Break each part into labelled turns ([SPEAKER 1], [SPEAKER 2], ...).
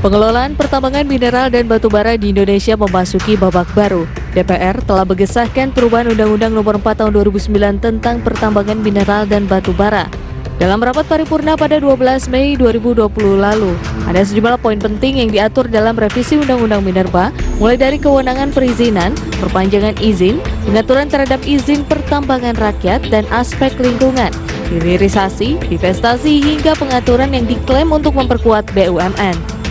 [SPEAKER 1] Pengelolaan pertambangan mineral dan batu bara di Indonesia memasuki babak baru. DPR telah mengesahkan perubahan Undang-Undang Nomor 4 Tahun 2009 tentang pertambangan mineral dan batu bara. Dalam rapat paripurna pada 12 Mei 2020 lalu, ada sejumlah poin penting yang diatur dalam revisi Undang-Undang Minerba, mulai dari kewenangan perizinan, perpanjangan izin, pengaturan terhadap izin pertambangan rakyat, dan aspek lingkungan, hilirisasi, divestasi, hingga pengaturan yang diklaim untuk memperkuat BUMN.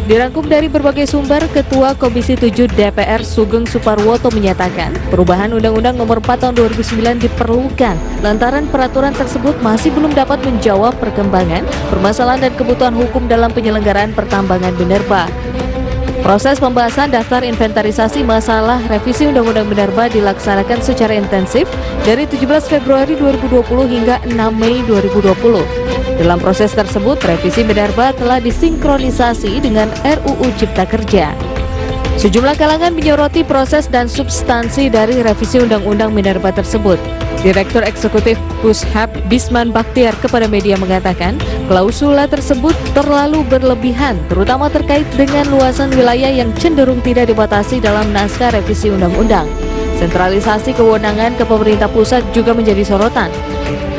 [SPEAKER 1] Dirangkum dari berbagai sumber, Ketua Komisi 7 DPR Sugeng Suparwoto menyatakan perubahan Undang-Undang Nomor 4 Tahun 2009 diperlukan lantaran peraturan tersebut masih belum dapat menjawab perkembangan, permasalahan dan kebutuhan hukum dalam penyelenggaraan pertambangan minerba. Proses pembahasan daftar inventarisasi masalah revisi Undang-Undang Minerba dilaksanakan secara intensif dari 17 Februari 2020 hingga 6 Mei 2020. Dalam proses tersebut, revisi Minerba telah disinkronisasi dengan RUU Cipta Kerja. Sejumlah kalangan menyoroti proses dan substansi dari revisi Undang-Undang Minerba tersebut. Direktur Eksekutif Pushab Bisman Baktiar kepada media mengatakan, klausula tersebut terlalu berlebihan, terutama terkait dengan luasan wilayah yang cenderung tidak dibatasi dalam naskah revisi undang-undang. Sentralisasi kewenangan ke pemerintah pusat juga menjadi sorotan.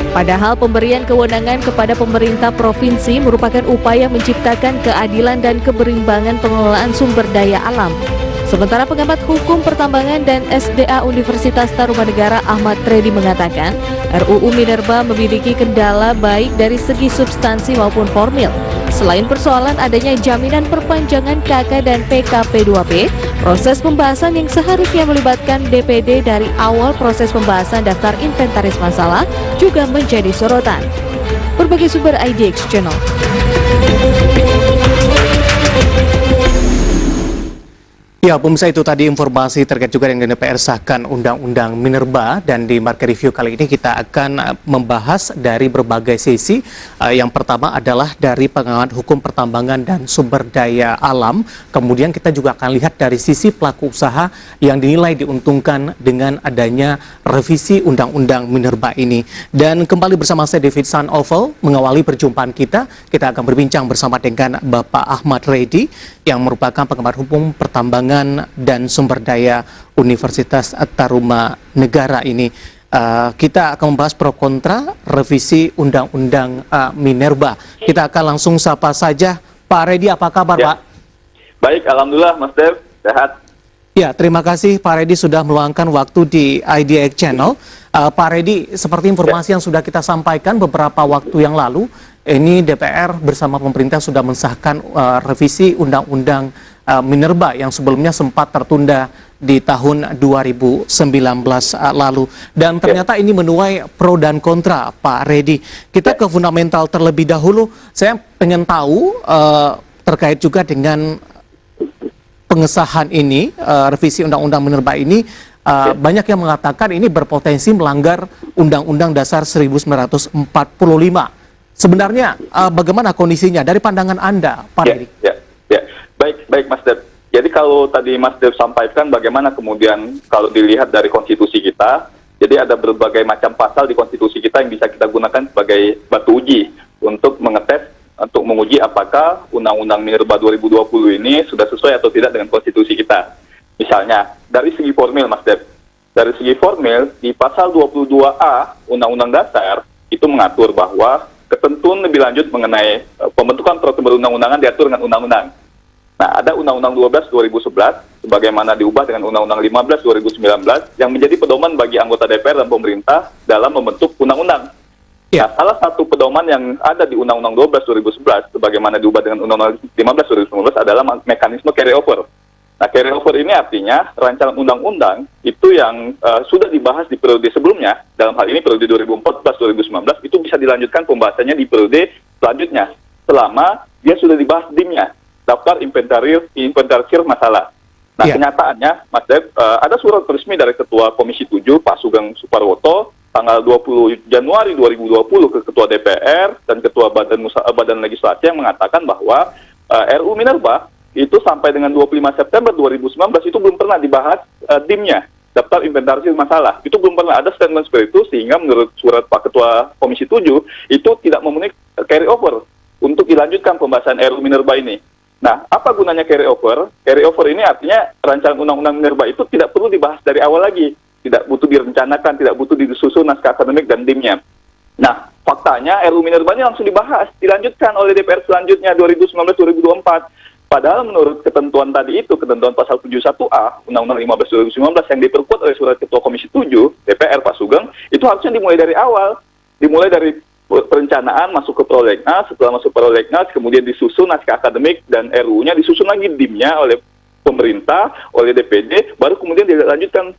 [SPEAKER 1] Padahal pemberian kewenangan kepada pemerintah provinsi merupakan upaya menciptakan keadilan dan keberimbangan pengelolaan sumber daya alam. Sementara pengamat hukum pertambangan dan SDA Universitas Tarumanegara Ahmad Reddy mengatakan, RUU Minerba memiliki kendala baik dari segi substansi maupun formil. Selain persoalan adanya jaminan perpanjangan KK dan PKP2B, proses pembahasan yang seharusnya melibatkan DPD dari awal proses pembahasan daftar inventaris masalah juga menjadi sorotan. Berbagai sumber IDX Channel.
[SPEAKER 2] Ya, pemirsa, itu tadi informasi terkait juga dengan DPR sahkan Undang-Undang Minerba, dan di Market Review kali ini kita akan membahas dari berbagai sisi. Yang pertama adalah dari pengamat hukum pertambangan dan sumber daya alam. Kemudian kita juga akan lihat dari sisi pelaku usaha yang dinilai diuntungkan dengan adanya revisi Undang-Undang Minerba ini. Dan kembali bersama saya David Sanovel mengawali perjumpaan kita. Kita akan berbincang bersama dengan Bapak Ahmad Reddy yang merupakan pengamat hukum pertambangan dan sumber daya Universitas Tarumanegara ini. Kita akan membahas pro kontra revisi Undang-Undang Minerba. Kita akan langsung sapa saja Pak Reddy. Apa kabar, Pak?
[SPEAKER 3] Baik, alhamdulillah Mas Dev, sehat.
[SPEAKER 2] Ya, terima kasih Pak Reddy sudah meluangkan waktu di IDX Channel. Pak Reddy, seperti informasi yang sudah kita sampaikan beberapa waktu yang lalu, ini DPR bersama pemerintah sudah mensahkan revisi Undang-Undang Minerba yang sebelumnya sempat tertunda di tahun 2019 lalu. Dan ternyata ini menuai pro dan kontra, Pak Reddy. Kita ke fundamental terlebih dahulu. Saya pengen tahu terkait juga dengan pengesahan ini, revisi Undang-Undang Minerba ini, banyak yang mengatakan ini berpotensi melanggar Undang-Undang Dasar 1945. Sebenarnya bagaimana kondisinya dari pandangan Anda, Pak Reddy?
[SPEAKER 3] Baik Mas Dev. Jadi kalau tadi Mas Dev sampaikan bagaimana kemudian kalau dilihat dari konstitusi kita, jadi ada berbagai macam pasal di konstitusi kita yang bisa kita gunakan sebagai batu uji untuk mengetes, untuk menguji apakah Undang-Undang Minerba 2020 ini sudah sesuai atau tidak dengan konstitusi kita. Misalnya, dari segi formil Mas Dev, dari segi formil di pasal 22A Undang-Undang Dasar itu mengatur bahwa ketentuan lebih lanjut mengenai pembentukan peraturan undang-undangan diatur dengan undang-undang. Nah, ada Undang-Undang 12 2011 sebagaimana diubah dengan Undang-Undang 15 2019 yang menjadi pedoman bagi anggota DPR dan pemerintah dalam membentuk undang-undang. Nah, salah satu pedoman yang ada di Undang-Undang 12 2011 sebagaimana diubah dengan Undang-Undang 15 2019 adalah mekanisme carryover. Nah, carryover ini artinya rancangan undang-undang itu yang sudah dibahas di periode sebelumnya, dalam hal ini periode 2014-2019, itu bisa dilanjutkan pembahasannya di periode selanjutnya selama dia sudah dibahas DIM-nya, daftar inventarisir masalah. Nah, kenyataannya, Mas Dev, ada surat resmi dari Ketua Komisi 7, Pak Sugeng Suparwoto, tanggal 20 Januari 2020 ke Ketua DPR dan Ketua Badan Legislasi yang mengatakan bahwa RUU Minerba itu sampai dengan 25 September 2019 itu belum pernah dibahas DIM-nya, daftar inventarisir masalah. Itu belum pernah ada statement seperti itu, sehingga menurut surat Pak Ketua Komisi 7, itu tidak memenuhi carry over untuk dilanjutkan pembahasan RUU Minerba ini. Nah, apa gunanya carry over? Carry over ini artinya rancangan undang-undang minerba itu tidak perlu dibahas dari awal lagi, tidak butuh direncanakan, tidak butuh disusun naskah akademik dan dimnya. Nah, faktanya RUU Minerba ini langsung dibahas, dilanjutkan oleh DPR selanjutnya 2019-2024. Padahal menurut ketentuan tadi itu, ketentuan pasal 71A Undang-Undang 15 2019 yang diperkuat oleh surat Ketua Komisi 7 DPR Pak Sugeng, itu harusnya dimulai dari awal, dimulai dari perencanaan masuk ke prolegnas, setelah masuk prolegnas kemudian disusun naskah akademik dan RUU-nya, disusun lagi dimnya oleh pemerintah, oleh DPD, baru kemudian dilanjutkan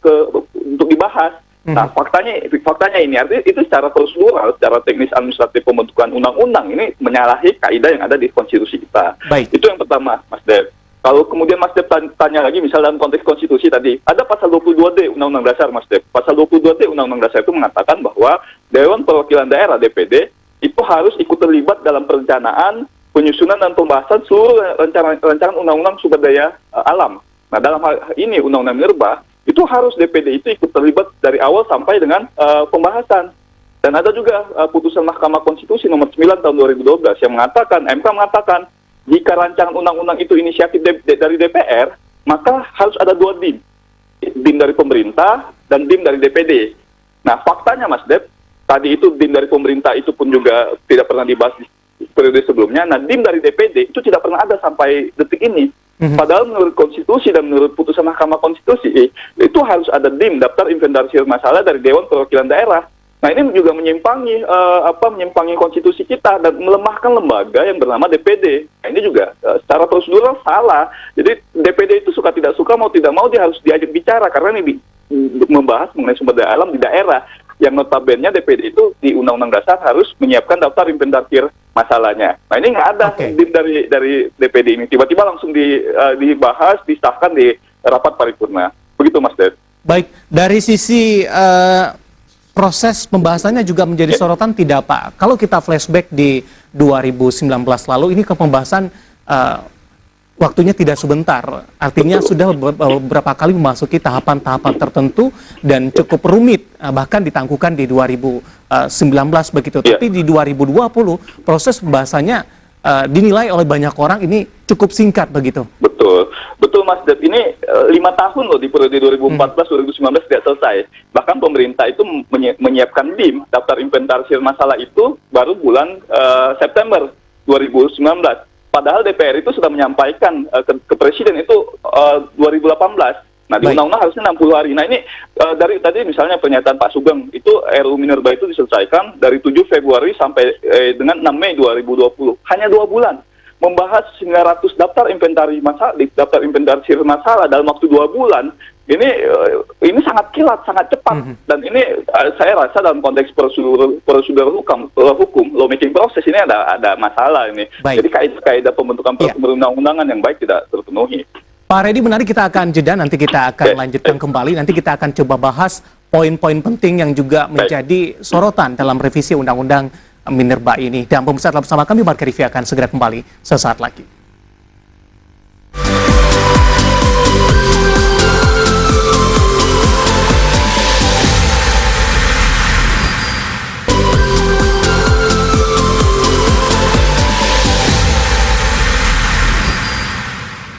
[SPEAKER 3] untuk dibahas. Nah, faktanya ini artinya itu secara prosedural, secara teknis administratif pembentukan undang-undang ini menyalahi kaidah yang ada di konstitusi kita.
[SPEAKER 2] Baik.
[SPEAKER 3] Itu yang pertama, Mas Dev. Kalau kemudian Mas Dev tanya lagi, misal dalam konteks konstitusi tadi, ada pasal 22D Undang-Undang Dasar, Mas Dev. Pasal 22D Undang-Undang Dasar itu mengatakan bahwa Dewan Perwakilan Daerah (DPD) itu harus ikut terlibat dalam perencanaan, penyusunan dan pembahasan seluruh rancangan undang-undang sumber daya alam. Nah, dalam hal ini Undang-Undang Minerba itu harus DPD itu ikut terlibat dari awal sampai dengan pembahasan. Dan ada juga putusan Mahkamah Konstitusi nomor 9 tahun 2012 yang mengatakan, MK mengatakan, jika rancangan undang-undang itu inisiatif dari DPR, maka harus ada dua DIM. DIM dari pemerintah dan DIM dari DPD. Nah, faktanya Mas Dep, tadi itu DIM dari pemerintah itu pun juga tidak pernah dibahas di periode sebelumnya. Nah, DIM dari DPD itu tidak pernah ada sampai detik ini. Padahal menurut konstitusi dan menurut putusan Mahkamah Konstitusi itu harus ada DIM, daftar inventarisir masalah dari Dewan Perwakilan Daerah. Nah, ini juga menyimpangi konstitusi kita dan melemahkan lembaga yang bernama DPD. Nah, ini juga secara prosedural salah. Jadi DPD itu suka tidak suka, mau tidak mau dia harus diajak bicara karena ini membahas mengenai sumber daya alam di daerah. Yang notabene DPD itu di Undang-Undang Dasar harus menyiapkan daftar inventarisir masalahnya. Nah, ini nggak ada DIM dari DPD ini. Tiba-tiba langsung dibahas, disahkan di rapat paripurna. Begitu, Mas Ded.
[SPEAKER 2] Baik, dari sisi proses pembahasannya juga menjadi sorotan tidak, Pak? Kalau kita flashback di 2019 lalu, ini ke pembahasan waktunya tidak sebentar, artinya sudah beberapa kali memasuki tahapan-tahapan tertentu dan cukup rumit, bahkan ditangguhkan di 2019 begitu. Tapi di 2020 proses pembahasannya dinilai oleh banyak orang ini cukup singkat begitu.
[SPEAKER 3] Betul Mas Dep, ini 5 tahun loh di periode 2014-2019 tidak selesai. Bahkan pemerintah itu menyiapkan DIM, daftar inventarisir masalah itu baru bulan September 2019. Padahal DPR itu sudah menyampaikan ke Presiden itu 2018. Nah, di undang-undang harusnya 60 hari. Nah, ini dari tadi misalnya pernyataan Pak Sugeng, itu RUU Minerba itu diselesaikan dari 7 Februari sampai dengan 6 Mei 2020. Hanya 2 bulan. Membahas 900 daftar inventarisir masalah dalam waktu 2 bulan. Ini sangat kilat, sangat cepat, dan ini saya rasa dalam konteks prosedur hukum, lawmaking proses ini ada masalah ini. Jadi kaidah pembentukan perundang-undangan yang baik tidak terpenuhi.
[SPEAKER 2] Pak Reddy, menarik, kita akan jeda, nanti kita akan lanjutkan kembali, nanti kita akan coba bahas poin-poin penting yang juga menjadi sorotan dalam revisi Undang-Undang Minerba ini. Dan pemirsa tetap bersama kami, Market Review akan segera kembali sesaat lagi.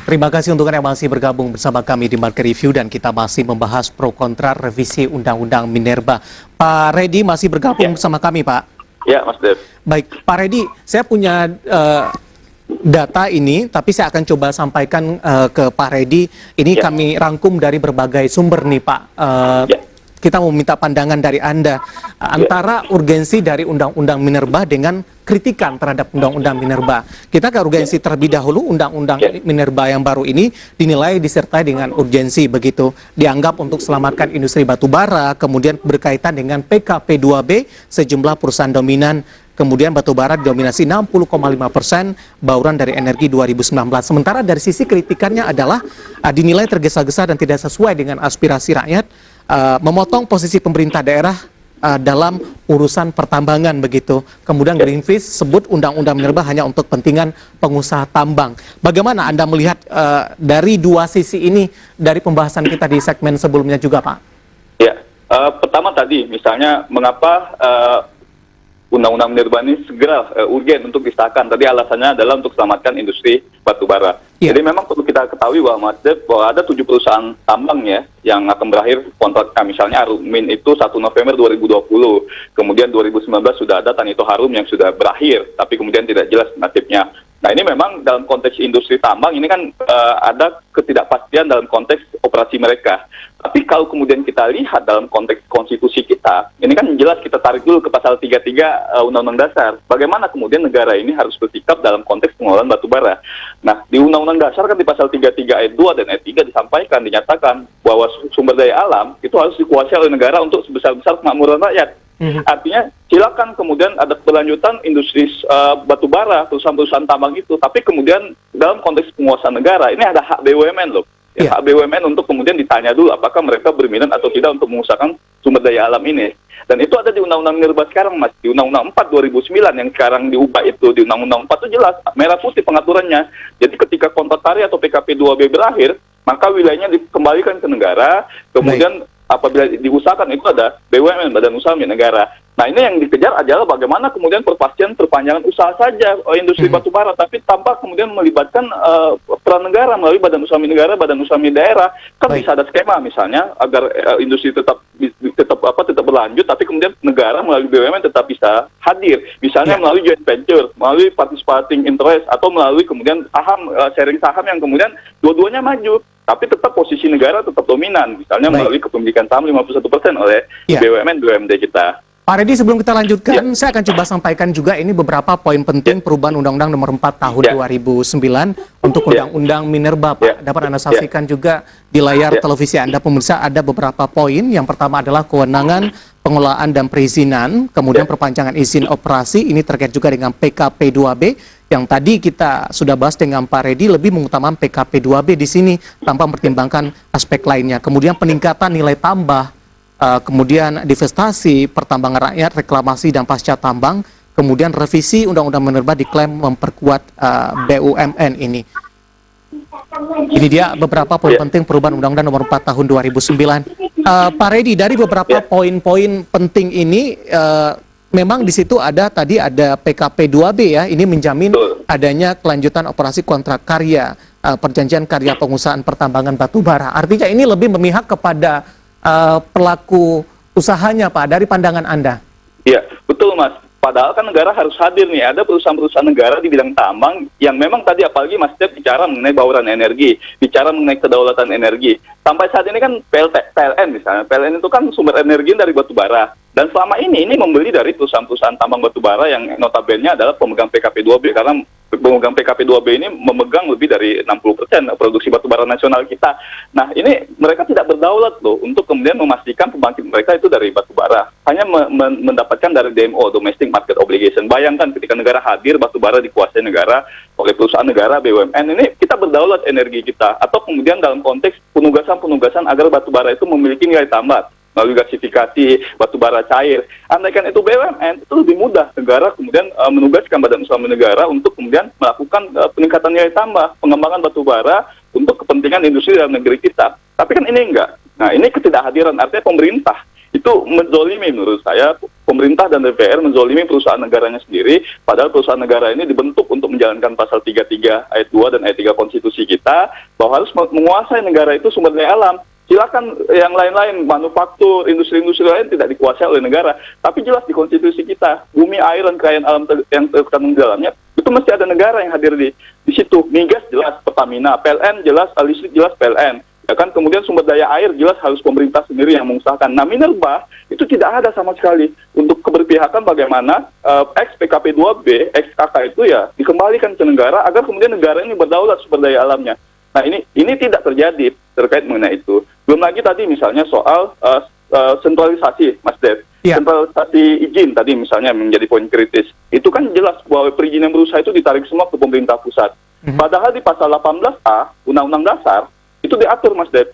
[SPEAKER 2] Terima kasih untuk Anda yang masih bergabung bersama kami di Market Review dan kita masih membahas pro kontra revisi Undang-Undang Minerba. Pak Reddy masih bergabung bersama kami, Pak.
[SPEAKER 3] Ya, Mas Dev.
[SPEAKER 2] Baik, Pak Reddy, saya punya data ini, tapi saya akan coba sampaikan ke Pak Reddy. Ini kami rangkum dari berbagai sumber nih, Pak. Kita mau minta pandangan dari Anda antara urgensi dari Undang-Undang Minerba dengan kritikan terhadap Undang-Undang Minerba. Kita ke urgensi terlebih dahulu. Undang-Undang Minerba yang baru ini dinilai disertai dengan urgensi begitu. Dianggap untuk selamatkan industri batubara, kemudian berkaitan dengan PKP2B sejumlah perusahaan dominan. Kemudian batubara didominasi 60,5%, bauran dari energi 2019. Sementara dari sisi kritikannya adalah dinilai tergesa-gesa dan tidak sesuai dengan aspirasi rakyat, memotong posisi pemerintah daerah dalam urusan pertambangan begitu. Kemudian Greenpeace sebut Undang-Undang Minerba hanya untuk kepentingan pengusaha tambang. Bagaimana Anda melihat dari dua sisi ini dari pembahasan kita di segmen sebelumnya juga, Pak?
[SPEAKER 3] Ya, pertama tadi misalnya mengapa Undang-Undang Minerba ini segera urgen untuk disahkan. Tadi alasannya adalah untuk selamatkan industri batubara.
[SPEAKER 2] Iya.
[SPEAKER 3] Jadi memang perlu kita ketahui bahwa Mas Dep, bahwa ada 7 perusahaan tambang ya yang akan berakhir kontraknya. Misalnya Arumin itu 1 November 2020. Kemudian 2019 sudah ada Tanito Harum yang sudah berakhir, tapi kemudian tidak jelas nasibnya. Nah ini memang dalam konteks industri tambang ini kan ada ketidakpastian dalam konteks operasi mereka. Tapi kalau kemudian kita lihat dalam konteks konstitusi kita, ini kan jelas kita tarik dulu ke pasal 33 Undang-Undang Dasar. Bagaimana kemudian negara ini harus bersikap dalam konteks pengelolaan batubara. Nah di Undang-Undang Dasar kan di pasal 33 ayat 2 dan ayat 3 disampaikan, dinyatakan bahwa sumber daya alam itu harus dikuasai oleh negara untuk sebesar-besar kemakmuran rakyat. Artinya silakan kemudian ada keberlanjutan industri batubara, perusahaan-perusahaan tambang itu, tapi kemudian dalam konteks penguasaan negara ini ada hak BUMN loh. Ya, hak BUMN untuk kemudian ditanya dulu apakah mereka berminat atau tidak untuk mengusahakan sumber daya alam ini. Dan itu ada di Undang-Undang Minerba sekarang, Mas. Di Undang-Undang 4 2009 yang sekarang diubah itu, di Undang-Undang 4 itu jelas merah putih pengaturannya. Jadi ketika kontrak karya atau PKP 2B berakhir, maka wilayahnya dikembalikan ke negara, kemudian apabila diusahakan itu ada BUMN, Badan Usaha Milik Negara. Nah ini yang dikejar adalah bagaimana kemudian perpastian perpanjangan usaha saja industri batubara, tapi tanpa kemudian melibatkan peran negara melalui Badan Usaha Milik Negara, Badan Usaha Milik Daerah. Kan bisa ada skema misalnya agar industri tetap berlanjut, tapi kemudian negara melalui BUMN tetap bisa hadir. Misalnya melalui joint venture, melalui participating interest, atau melalui kemudian saham, sharing saham yang kemudian dua-duanya maju. Tapi tetap posisi negara tetap dominan, misalnya melalui kepemilikan saham 51% oleh BUMN BUMD kita.
[SPEAKER 2] Pak Reddy, sebelum kita lanjutkan, saya akan coba sampaikan juga ini beberapa poin penting perubahan Undang-Undang Nomor 4 Tahun 2009 untuk Undang-Undang Minerba, Pak. Dapat Anda saksikan juga di layar televisi Anda, pemirsa, ada beberapa poin. Yang pertama adalah kewenangan pengelolaan dan perizinan, kemudian perpanjangan izin operasi, ini terkait juga dengan PKP 2B, yang tadi kita sudah bahas dengan Pak Reddy, lebih mengutamakan PKP 2B di sini tanpa mempertimbangkan aspek lainnya. Kemudian peningkatan nilai tambah, kemudian divestasi, pertambangan rakyat, reklamasi dan pasca tambang, kemudian revisi Undang-Undang Minerba diklaim memperkuat BUMN ini. Ini dia beberapa poin penting perubahan Undang-Undang Nomor 4 Tahun 2009. Pak Reddy, dari beberapa poin-poin penting ini, memang di situ ada PKP 2B ya, ini menjamin adanya kelanjutan operasi kontrak karya, perjanjian karya pengusahaan pertambangan batubara. Artinya ini lebih memihak kepada pelaku usahanya, Pak, dari pandangan Anda.
[SPEAKER 3] Iya, betul, Mas. Padahal kan negara harus hadir nih. Ada perusahaan-perusahaan negara di bidang tambang yang memang tadi, apalagi Mas Dep bicara mengenai bauran energi, bicara mengenai kedaulatan energi. Sampai saat ini kan PLN misalnya, PLN itu kan sumber energi dari batubara. Dan selama ini membeli dari perusahaan-perusahaan tambang batubara yang notabene adalah pemegang PKP 2B, karena pemegang PKP 2B ini memegang lebih dari 60% produksi batubara nasional kita. Nah, ini mereka tidak berdaulat loh untuk kemudian memastikan pembangkit mereka itu dari batubara. Hanya mendapatkan dari DMO, Domestic Market Obligation. Bayangkan ketika negara hadir, batubara dikuasai negara oleh perusahaan negara, BUMN, ini kita berdaulat energi kita. Atau kemudian dalam konteks penugasan agar batubara itu memiliki nilai tambah melalui gasifikasi batubara cair. Andaikan itu BUMN, itu lebih mudah negara kemudian menugaskan Badan Usaha Milik Negara untuk kemudian melakukan peningkatan nilai tambah, pengembangan batubara untuk kepentingan industri dalam negeri kita. Tapi kan ini enggak. Nah, ini ketidakhadiran, artinya pemerintah itu menzolimi menurut saya. Pemerintah dan DPR menzolimi perusahaan negaranya sendiri, padahal perusahaan negara ini dibentuk untuk menjalankan pasal 33 ayat 2 dan ayat 3 konstitusi kita, bahwa harus menguasai negara itu sumber daya alam. Silakan yang lain-lain, manufaktur, industri-industri lain tidak dikuasai oleh negara. Tapi jelas di konstitusi kita, bumi, air, dan kekayaan alam yang terkandung di dalamnya, itu mesti ada negara yang hadir di situ. Migas jelas Pertamina, PLN jelas, listrik jelas PLN. Ya kan, kemudian sumber daya air jelas harus pemerintah sendiri yang mengusahakan. Nah, Minerba itu tidak ada sama sekali untuk keberpihakan bagaimana ex PKP 2B, ex KK itu ya dikembalikan ke negara agar kemudian negara ini berdaulat sumber daya alamnya. Nah, ini tidak terjadi terkait mengenai itu. Belum lagi tadi misalnya soal sentralisasi, Mas Dev. Sentralisasi izin tadi misalnya menjadi poin kritis. Itu kan jelas bahwa perizinan berusaha itu ditarik semua ke pemerintah pusat. Padahal di pasal 18A Undang-Undang Dasar itu diatur, Mas Dev,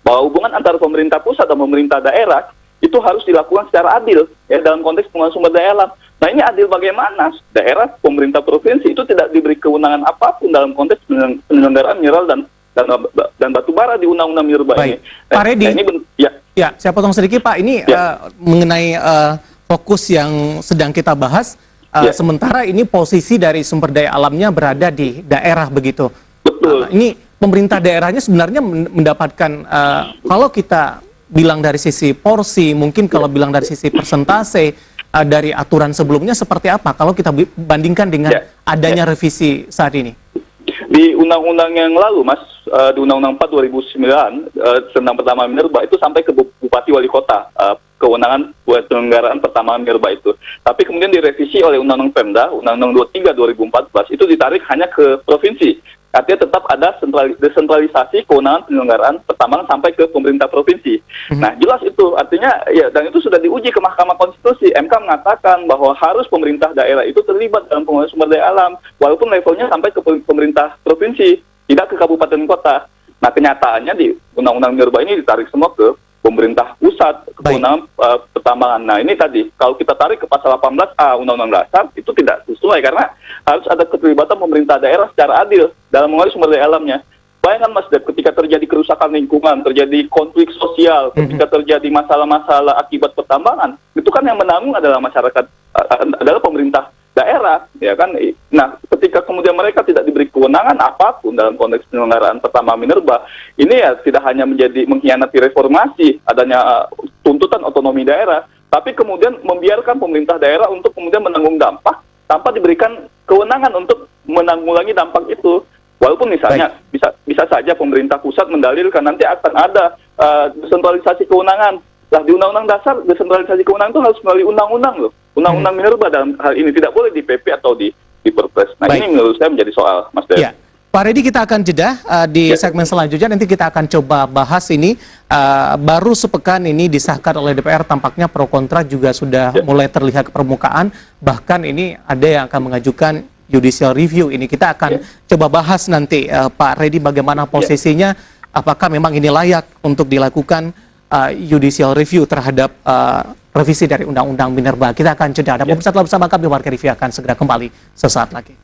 [SPEAKER 3] bahwa hubungan antara pemerintah pusat dan pemerintah daerah itu harus dilakukan secara adil ya dalam konteks pengelolaan sumber daya alam. Nah, ini adil bagaimana? Daerah, pemerintah provinsi itu tidak diberi kewenangan apapun dalam konteks penyelenggaraan mineral dan batubara di Undang-Undang Minerba ini.
[SPEAKER 2] Pak Reddy, saya potong sedikit, Pak. Ini mengenai fokus yang sedang kita bahas.
[SPEAKER 3] Ya.
[SPEAKER 2] Sementara ini posisi dari sumber daya alamnya berada di daerah begitu.
[SPEAKER 3] Betul.
[SPEAKER 2] Ini pemerintah daerahnya sebenarnya mendapatkan, kalau kita bilang dari sisi porsi, mungkin kalau bilang dari sisi persentase dari aturan sebelumnya seperti apa kalau kita bandingkan dengan adanya revisi saat ini?
[SPEAKER 3] Di undang-undang yang lalu, Mas, di Undang-Undang 4 2009 tentang pertama minerba itu sampai ke bupati wali kota, kewenangan buat penyelenggaraan pertama minerba itu. Tapi kemudian direvisi oleh Undang-Undang Pemda, Undang-Undang 23 2014 itu ditarik hanya ke provinsi. Artinya tetap ada desentralisasi kewenangan penyelenggaraan pertambangan sampai ke pemerintah provinsi. Nah, jelas itu artinya ya, dan itu sudah diuji ke Mahkamah Konstitusi. MK mengatakan bahwa harus pemerintah daerah itu terlibat dalam pengelolaan sumber daya alam, walaupun levelnya sampai ke pemerintah provinsi, tidak ke kabupaten kota. Nah, kenyataannya di Undang-Undang Minerba ini ditarik semua ke pemerintah pusat, kewenangan pertambangan. Nah, ini tadi, kalau kita tarik ke pasal 18A Undang-Undang Dasar, itu tidak sesuai, karena harus ada keterlibatan pemerintah daerah secara adil dalam mengelola sumber daya alamnya. Bayangkan, Mas Dep, ketika terjadi kerusakan lingkungan, terjadi konflik sosial, ketika terjadi masalah-masalah akibat pertambangan, itu kan yang menanggung adalah masyarakat, adalah pemerintah daerah, ya kan. Nah, ketika kemudian mereka tidak diberi kewenangan apapun dalam konteks penyelenggaraan pertama minerba, ini ya tidak hanya menjadi mengkhianati reformasi, adanya tuntutan otonomi daerah, tapi kemudian membiarkan pemerintah daerah untuk kemudian menanggung dampak tanpa diberikan kewenangan untuk menanggulangi dampak itu. Walaupun misalnya bisa saja pemerintah pusat mendalilkan nanti akan ada desentralisasi kewenangan. Nah, di Undang-Undang Dasar desentralisasi kewenangan itu harus melalui undang-undang loh. Undang-undang minerba dalam hal ini tidak boleh di PP atau di Perpres. Nah, ini menurut saya menjadi soal, Mas Dev.
[SPEAKER 2] Ya. Pak Reddy, kita akan jeda di segmen selanjutnya. Nanti kita akan coba bahas ini. Baru sepekan ini disahkan oleh DPR, tampaknya pro kontra juga sudah mulai terlihat ke permukaan. Bahkan ini ada yang akan mengajukan judicial review. Ini kita akan coba bahas nanti, Pak Reddy, bagaimana posisinya. Apakah memang ini layak untuk dilakukan judicial review terhadap revisi dari Undang-Undang Minerba. Kita akan jeda. Dan pemirsa tetap bersama kami, Warga Review akan segera kembali sesaat lagi.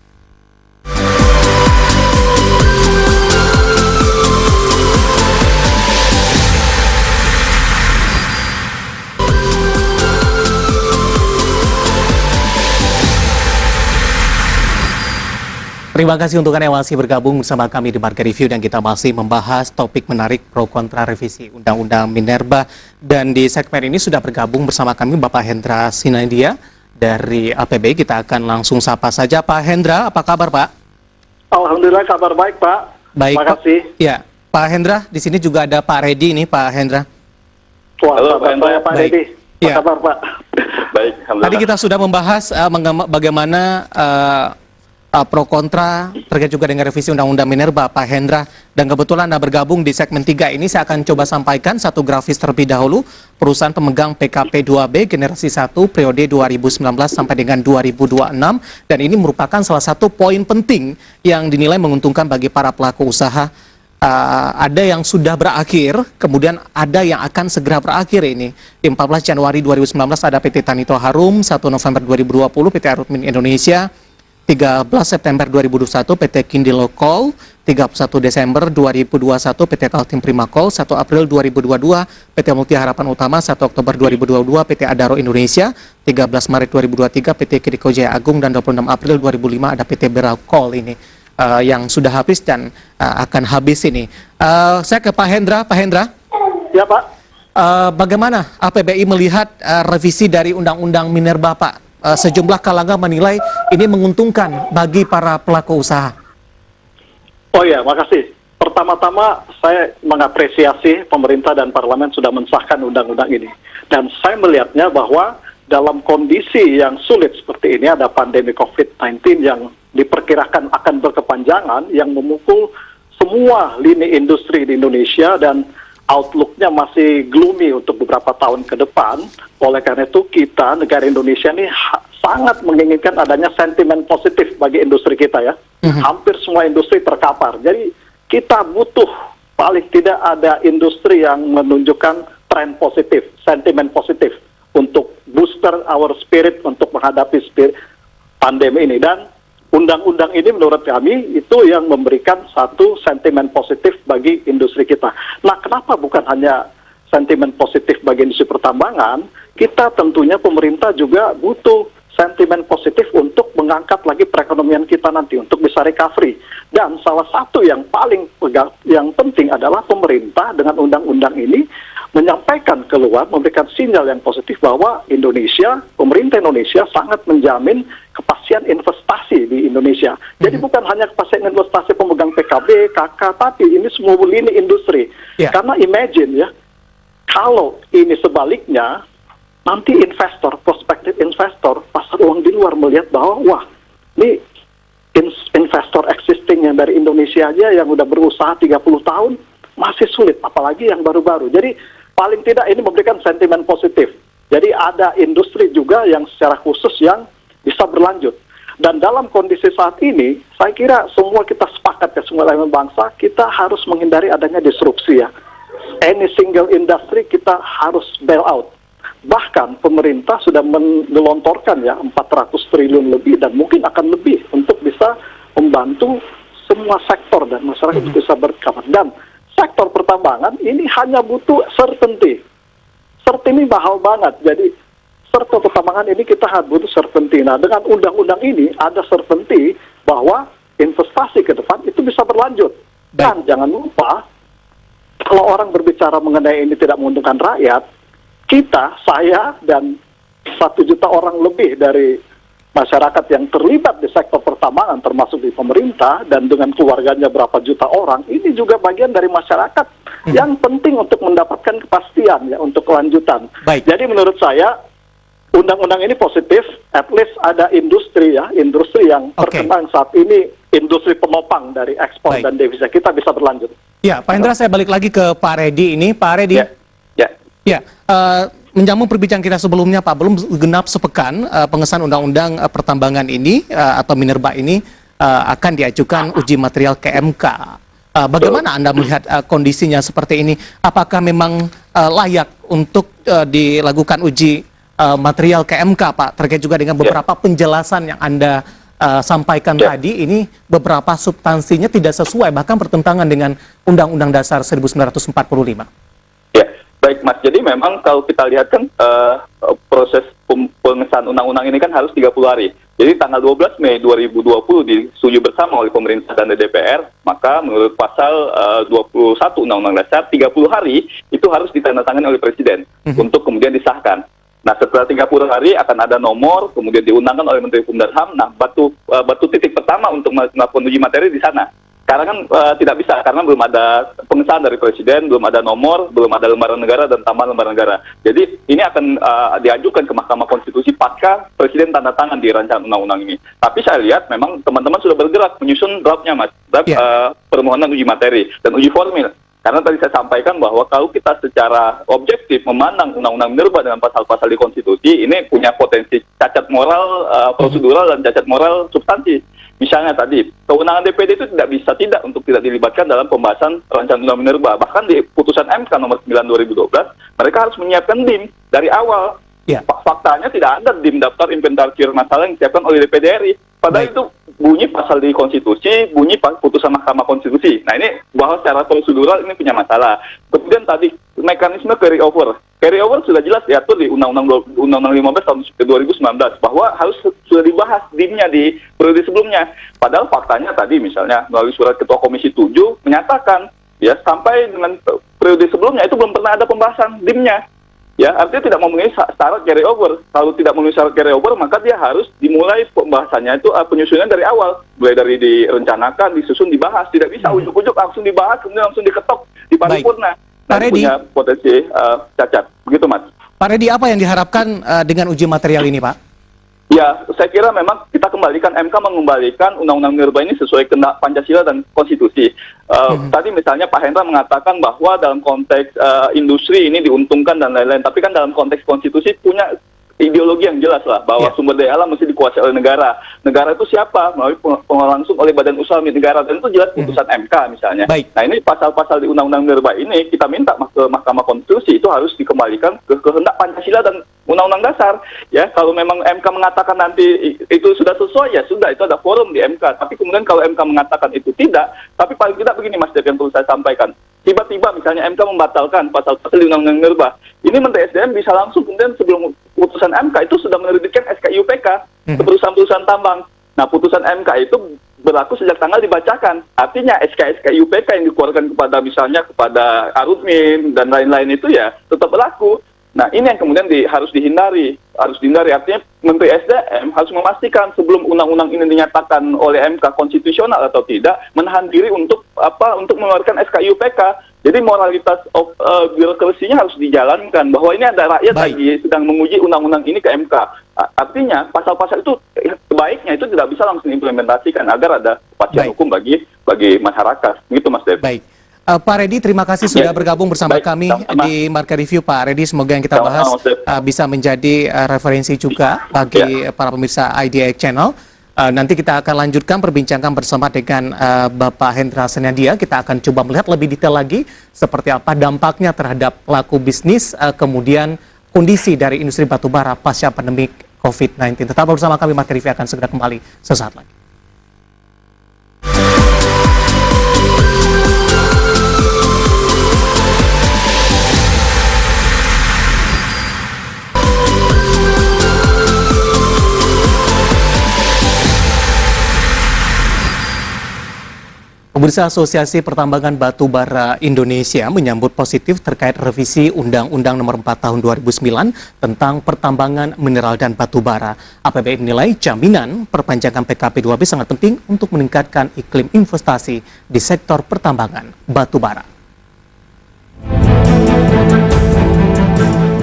[SPEAKER 2] Terima kasih untuk Anda yang masih bergabung bersama kami di Market Review, dan kita masih membahas topik menarik pro kontra revisi Undang-Undang Minerba. Dan di segmen ini sudah bergabung bersama kami Bapak Hendra Sinadia dari APBI. Kita akan langsung sapa saja. Pak Hendra, apa kabar Pak?
[SPEAKER 4] Alhamdulillah kabar baik Pak.
[SPEAKER 2] Baik,
[SPEAKER 4] terima kasih.
[SPEAKER 2] Ya, Pak Hendra, di sini juga ada Pak Reddy ini, Pak Hendra.
[SPEAKER 4] Halo Pak Hendra. Pak Reddy. Apa kabar Pak?
[SPEAKER 3] Baik, alhamdulillah.
[SPEAKER 2] Tadi kita sudah membahas bagaimana pro kontra terkait juga dengan revisi Undang-Undang Minerba, Pak Hendra. Dan kebetulan Anda bergabung di segmen 3 ini, saya akan coba sampaikan satu grafis terlebih dahulu. Perusahaan pemegang PKP 2B generasi 1 periode 2019 sampai dengan 2026. Dan ini merupakan salah satu poin penting yang dinilai menguntungkan bagi para pelaku usaha. Ada yang sudah berakhir, kemudian ada yang akan segera berakhir ini. Di 14 Januari 2019 ada PT Tanito Harum, 1 November 2020 PT Arutmin Indonesia, 13 September 2021 PT Kindilo Coal, 31 Desember 2021 PT Kaltim Prima Coal, 1 April 2022 PT Multi Harapan Utama, 1 Oktober 2022 PT Adaro Indonesia, 13 Maret 2023 PT Kediko Jaya Agung, dan 26 April 2005 ada PT Beral Coal ini yang sudah habis dan akan habis ini. Saya ke Pak Hendra. Pak Hendra.
[SPEAKER 4] Ya Pak.
[SPEAKER 2] Bagaimana APBI melihat revisi dari Undang-Undang Minerba, Pak? Sejumlah kalangan menilai ini menguntungkan bagi para pelaku usaha.
[SPEAKER 4] Oh ya, makasih. Pertama-tama saya mengapresiasi pemerintah dan parlemen sudah mensahkan undang-undang ini. Dan saya melihatnya bahwa dalam kondisi yang sulit seperti ini, ada pandemi COVID-19 yang diperkirakan akan berkepanjangan, yang memukul semua lini industri di Indonesia, dan outlook-nya masih gloomy untuk beberapa tahun ke depan. Oleh karena itu kita, negara Indonesia ini sangat menginginkan adanya sentimen positif bagi industri kita ya. Hampir semua industri terkapar. Jadi kita butuh paling tidak ada industri yang menunjukkan tren positif, sentimen positif untuk booster our spirit untuk menghadapi pandemi ini. Dan undang-undang ini menurut kami itu yang memberikan satu sentimen positif bagi industri kita. Nah, kenapa bukan hanya sentimen positif bagi industri pertambangan, kita tentunya pemerintah juga butuh sentimen positif untuk mengangkat lagi perekonomian kita nanti untuk bisa recovery. Dan salah satu yang paling yang penting adalah pemerintah dengan undang-undang ini menyampaikan keluar, memberikan sinyal yang positif bahwa pemerintah Indonesia sangat menjamin kepastian investasi di Indonesia. Jadi bukan hanya kepastian investasi pemegang PKB, KK, tapi ini semua lini industri.
[SPEAKER 2] Yeah.
[SPEAKER 4] Karena imagine ya, kalau ini sebaliknya, nanti prospektif investor, pasar uang di luar melihat bahwa, wah, ini investor existing yang dari Indonesia aja yang udah berusaha 30 tahun, masih sulit, apalagi yang baru-baru. Jadi, paling tidak ini memberikan sentimen positif. Jadi, ada industri juga yang secara khusus yang bisa berlanjut. Dan dalam kondisi saat ini, saya kira semua kita sepakat ya, semua elemen bangsa, kita harus menghindari adanya disrupsi ya. Any single industry kita harus bail out. Bahkan pemerintah sudah menggelontorkan ya 400 triliun lebih dan mungkin akan lebih untuk bisa membantu semua sektor dan masyarakat bisa berkabar. Dan sektor pertambangan ini hanya butuh certainty. Certainty mahal banget. Jadi sektor pertambangan ini kita harus butuh certainty. Nah, dengan undang-undang ini ada certainty bahwa investasi ke depan itu bisa berlanjut. Dan jangan lupa, kalau orang berbicara mengenai ini tidak menguntungkan rakyat, saya, dan 1 juta orang lebih dari masyarakat yang terlibat di sektor pertambangan, termasuk di pemerintah, dan dengan keluarganya berapa juta orang, ini juga bagian dari masyarakat yang penting untuk mendapatkan kepastian ya, untuk kelanjutan. Jadi menurut saya, undang-undang ini positif, at least ada industri yang berkembang saat ini, industri penopang dari ekspor dan devisa kita bisa berlanjut.
[SPEAKER 2] Ya, Pak Hendra, saya balik lagi ke Pak Reddy ini. Pak Reddy, ya, menjamu perbincangan kita sebelumnya, Pak, belum genap sepekan pengesahan undang-undang pertambangan ini atau Minerba ini akan diajukan uji material ke MK. Bagaimana Anda melihat kondisinya seperti ini? Apakah memang layak untuk dilakukan uji material ke MK, Pak? Terkait juga dengan beberapa penjelasan yang Anda sampaikan tadi, ini beberapa substansinya tidak sesuai, bahkan bertentangan dengan Undang-Undang Dasar 1945.
[SPEAKER 3] Baik, Mas. Jadi memang kalau kita lihat kan proses pengesahan undang-undang ini kan harus 30 hari. Jadi tanggal 12 Mei 2020 disetujui bersama oleh pemerintah dan DPR, maka menurut pasal 21 Undang-Undang Dasar 30 hari itu harus ditandatangani oleh Presiden untuk kemudian disahkan. Nah, setelah 30 hari akan ada nomor, kemudian diundangkan oleh Menteri Hukum dan HAM. Nah, batu titik pertama untuk melakukan uji materi di sana. Karena kan tidak bisa, karena belum ada pengesahan dari Presiden, belum ada nomor, belum ada lembaran negara dan tambahan lembaran negara. Jadi ini akan diajukan ke Mahkamah Konstitusi pasca Presiden tanda tangan di rancangan undang-undang ini. Tapi saya lihat memang teman-teman sudah bergerak menyusun draftnya, Mas. Draft permohonan uji materi dan uji formil. Karena tadi saya sampaikan bahwa kalau kita secara objektif memandang Undang-Undang Minerba dengan pasal-pasal di konstitusi, ini punya potensi cacat moral prosedural dan cacat moral substansi. Misalnya tadi, kewenangan DPD itu tidak bisa untuk tidak dilibatkan dalam pembahasan rancangan Undang Minerba. Bahkan di putusan MK nomor 9 2012, mereka harus menyiapkan DIM dari awal. Faktanya tidak ada DIM, daftar inventarisir masalah yang disiapkan oleh DPD RI. Padahal itu bunyi pasal di konstitusi, bunyi putusan Mahkamah Konstitusi. Nah, ini bahwa secara prosedural ini punya masalah. Kemudian tadi mekanisme carry over. Carry over sudah jelas diatur di Undang-Undang 15 tahun 2019 bahwa harus sudah dibahas DIM-nya di periode sebelumnya. Padahal faktanya tadi misalnya melalui surat Ketua Komisi 7 menyatakan ya sampai dengan periode sebelumnya itu belum pernah ada pembahasan DIM-nya. Ya, artinya tidak memenuhi syarat carry over. Kalau tidak memenuhi syarat carry over, maka dia harus dimulai pembahasannya itu penyusunan dari awal. Mulai dari direncanakan, disusun, dibahas. Tidak bisa ujuk-ujuk langsung dibahas, kemudian langsung diketok di paripurna. Nah, punya potensi cacat. Begitu, Mas.
[SPEAKER 2] Pak Reddy, apa yang diharapkan dengan uji material ini, Pak?
[SPEAKER 3] Ya, saya kira memang kita kembalikan, MK mengembalikan Undang-Undang Minerba ini sesuai kehendak Pancasila dan Konstitusi. Tadi misalnya Pak Hendra mengatakan bahwa dalam konteks industri ini diuntungkan dan lain-lain, tapi kan dalam konteks konstitusi punya ideologi yang jelas lah, bahwa sumber daya alam mesti dikuasai oleh negara. Negara itu siapa? Melalui pengelola langsung oleh badan usaha milik negara, dan itu jelas putusan MK misalnya. Nah, ini pasal-pasal di Undang-Undang Minerba ini kita minta ke Mahkamah Konstitusi itu harus dikembalikan ke kehendak Pancasila dan Undang-Undang Dasar. Ya, kalau memang MK mengatakan nanti itu sudah sesuai, ya sudah, itu ada forum di MK. Tapi kemudian kalau MK mengatakan itu tidak, tapi paling tidak begini, Mas Dev, yang perlu saya sampaikan. tiba-tiba misalnya MK membatalkan pasal-pasal di Undang-Undang Minerba, ini Menteri SDM bisa langsung kemudian sebelum putusan MK itu sudah menerbitkan SK IUPK ke perusahaan-perusahaan tambang. Nah, putusan MK itu berlaku sejak tanggal dibacakan. Artinya SK IUPK yang dikeluarkan kepada misalnya kepada Arutmin dan lain-lain itu ya tetap berlaku. Nah, ini yang kemudian harus dihindari. Artinya Menteri SDM harus memastikan sebelum undang-undang ini dinyatakan oleh MK konstitusional atau tidak, menahan diri untuk mengeluarkan SK IUPK. Jadi moralitas birokrasinya harus dijalankan, bahwa ini ada rakyat lagi sedang menguji undang-undang ini ke MK. Artinya pasal-pasal itu sebaiknya itu tidak bisa langsung diimplementasikan agar ada kepastian hukum bagi masyarakat. Begitu, Mas Dev.
[SPEAKER 2] Baik. Pak Reddy, terima kasih sudah bergabung bersama kami di Market Review. Pak Reddy, semoga yang kita bahas bisa menjadi referensi juga bagi para pemirsa IDX Channel. Nanti kita akan lanjutkan perbincangan bersama dengan Bapak Hendra Sinadia. Kita akan coba melihat lebih detail lagi seperti apa dampaknya terhadap pelaku bisnis, kemudian kondisi dari industri batubara pasca pandemi COVID-19. Tetap bersama kami, Market Review akan segera kembali sesaat lagi. Pemirsa, Asosiasi Pertambangan Batubara Indonesia menyambut positif terkait revisi Undang-Undang Nomor 4 Tahun 2009 tentang pertambangan mineral dan batubara. APBI menilai jaminan perpanjangan PKP2B sangat penting untuk meningkatkan iklim investasi di sektor pertambangan batubara.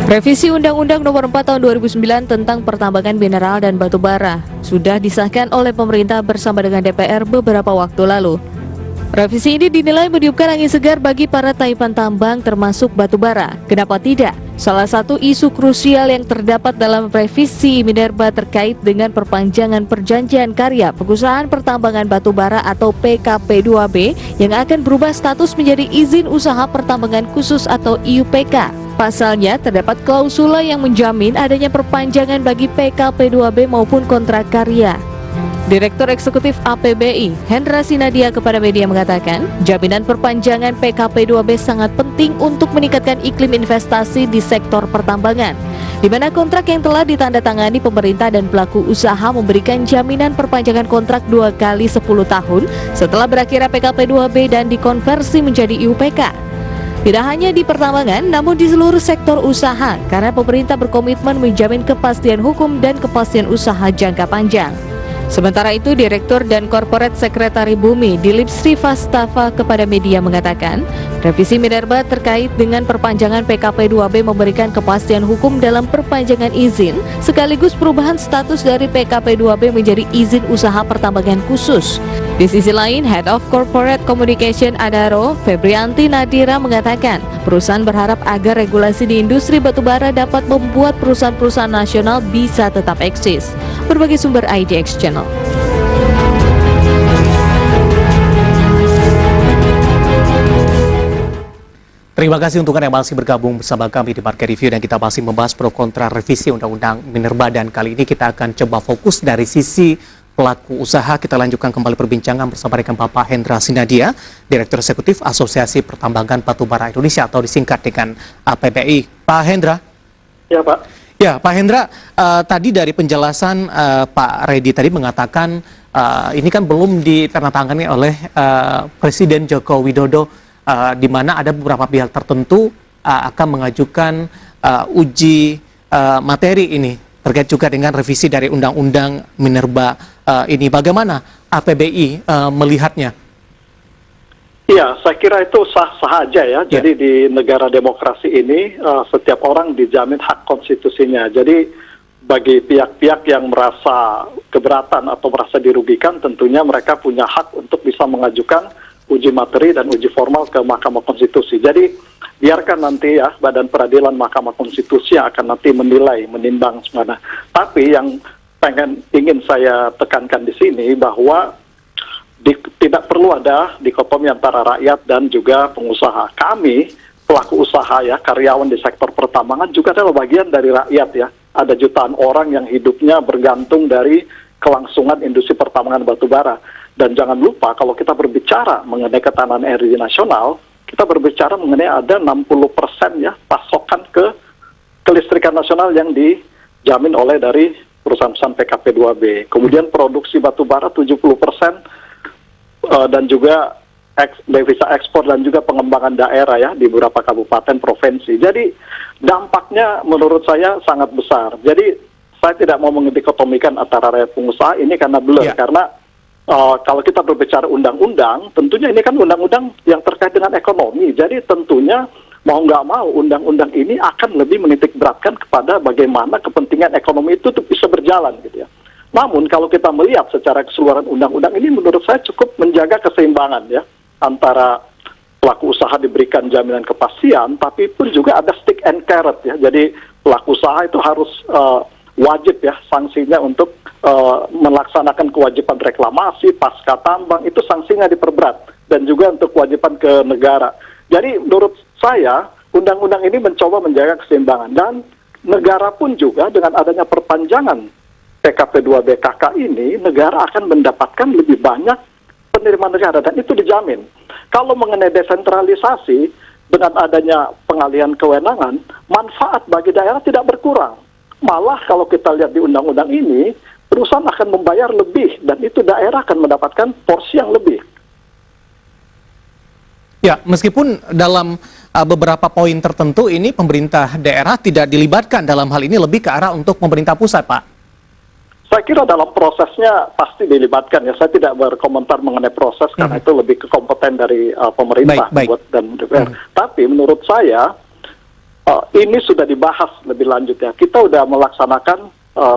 [SPEAKER 1] Revisi Undang-Undang Nomor 4 Tahun 2009 tentang pertambangan mineral dan batubara sudah disahkan oleh pemerintah bersama dengan DPR beberapa waktu lalu. Revisi ini dinilai meniupkan angin segar bagi para taipan tambang termasuk batubara. Kenapa tidak? Salah satu isu krusial yang terdapat dalam revisi Minerba terkait dengan perpanjangan perjanjian karya pengusahaan pertambangan batubara atau PKP2B yang akan berubah status menjadi izin usaha pertambangan khusus atau IUPK. Pasalnya, terdapat klausula yang menjamin adanya perpanjangan bagi PKP2B maupun kontrak karya. Direktur Eksekutif APBI, Hendra Sinadia kepada media mengatakan, jaminan perpanjangan PKP2B sangat penting untuk meningkatkan iklim investasi di sektor pertambangan, di mana kontrak yang telah ditandatangani pemerintah dan pelaku usaha memberikan jaminan perpanjangan kontrak 2 kali 10 tahun setelah berakhirnya PKP2B dan dikonversi menjadi IUPK. Tidak hanya di pertambangan, namun di seluruh sektor usaha, karena pemerintah berkomitmen menjamin kepastian hukum dan kepastian usaha jangka panjang. Sementara itu, Direktur dan Corporate Sekretari Bumi, Dilip Srivastava kepada media mengatakan, revisi Minerba terkait dengan perpanjangan PKP2B memberikan kepastian hukum dalam perpanjangan izin, sekaligus perubahan status dari PKP2B menjadi izin usaha pertambangan khusus. Di sisi lain, Head of Corporate Communication Adaro, Febrianti Nadira mengatakan, perusahaan berharap agar regulasi di industri batubara dapat membuat perusahaan-perusahaan nasional bisa tetap eksis. Berbagai sumber IDX Channel.
[SPEAKER 2] Terima kasih untuk Anda yang masih bergabung bersama kami di Market Review, dan kita masih membahas pro kontra revisi Undang-Undang Minerba, dan kali ini kita akan coba fokus dari sisi pelaku usaha. Kita lanjutkan kembali perbincangan bersama dengan Bapak Hendra Sinadia, Direktur Eksekutif Asosiasi Pertambangan Batubara Indonesia atau disingkat dengan APBI. Pak Hendra.
[SPEAKER 4] Ya, Pak.
[SPEAKER 2] Ya, Pak Hendra, tadi dari penjelasan Pak Reddy tadi mengatakan ini kan belum ditandatangani oleh Presiden Joko Widodo, di mana ada beberapa pihak tertentu akan mengajukan uji materi ini terkait juga dengan revisi dari Undang-Undang Minerba ini. Bagaimana APBI melihatnya?
[SPEAKER 4] Iya, saya kira itu sah-sah aja ya. Jadi di negara demokrasi ini setiap orang dijamin hak konstitusinya. Jadi bagi pihak-pihak yang merasa keberatan atau merasa dirugikan, tentunya mereka punya hak untuk bisa mengajukan uji materi dan uji formal ke Mahkamah Konstitusi. Jadi biarkan nanti ya Badan Peradilan Mahkamah Konstitusi yang akan nanti menilai, menimbang semana. Tapi yang ingin saya tekankan di sini bahwa tidak perlu ada dikotomi antara rakyat dan juga pengusaha. Kami, pelaku usaha ya, karyawan di sektor pertambangan juga adalah bagian dari rakyat ya. Ada jutaan orang yang hidupnya bergantung dari kelangsungan industri pertambangan batubara. Dan jangan lupa kalau kita berbicara mengenai ketahanan energi nasional, kita berbicara mengenai ada 60% ya pasokan ke kelistrikan nasional yang dijamin oleh dari perusahaan-perusahaan PKP2B. Kemudian produksi batu bara 70% dan juga devisa ekspor dan juga pengembangan daerah ya di beberapa kabupaten provinsi. Jadi dampaknya menurut saya sangat besar. Jadi saya tidak mau mendikotomikan antara rakyat pengusaha ini karena blur, karena kalau kita berbicara undang-undang, tentunya ini kan undang-undang yang terkait dengan ekonomi. Jadi tentunya mau nggak mau undang-undang ini akan lebih menitik beratkan kepada bagaimana kepentingan ekonomi itu bisa berjalan gitu ya. Namun kalau kita melihat secara keseluruhan undang-undang ini menurut saya cukup menjaga keseimbangan ya antara pelaku usaha diberikan jaminan kepastian, tapi pun juga ada stick and carrot ya. Jadi pelaku usaha itu harus wajib ya sanksinya untuk melaksanakan kewajiban reklamasi pasca tambang, itu sanksinya diperberat, dan juga untuk kewajiban ke negara. Jadi menurut saya undang-undang ini mencoba menjaga keseimbangan, dan negara pun juga dengan adanya perpanjangan PKP2BKK ini, negara akan mendapatkan lebih banyak penerimaan negara, dan itu dijamin. Kalau mengenai desentralisasi, dengan adanya pengalihan kewenangan, manfaat bagi daerah tidak berkurang. Malah kalau kita lihat di undang-undang ini, perusahaan akan membayar lebih, dan itu daerah akan mendapatkan porsi yang lebih.
[SPEAKER 2] Ya, meskipun dalam beberapa poin tertentu ini pemerintah daerah tidak dilibatkan dalam hal ini, lebih ke arah untuk pemerintah pusat, Pak.
[SPEAKER 4] Saya kira dalam prosesnya pasti dilibatkan ya. Saya tidak berkomentar mengenai proses karena itu lebih ke kompeten dari pemerintah dan DPR. Tapi menurut saya ini sudah dibahas lebih lanjut ya. Kita sudah melaksanakan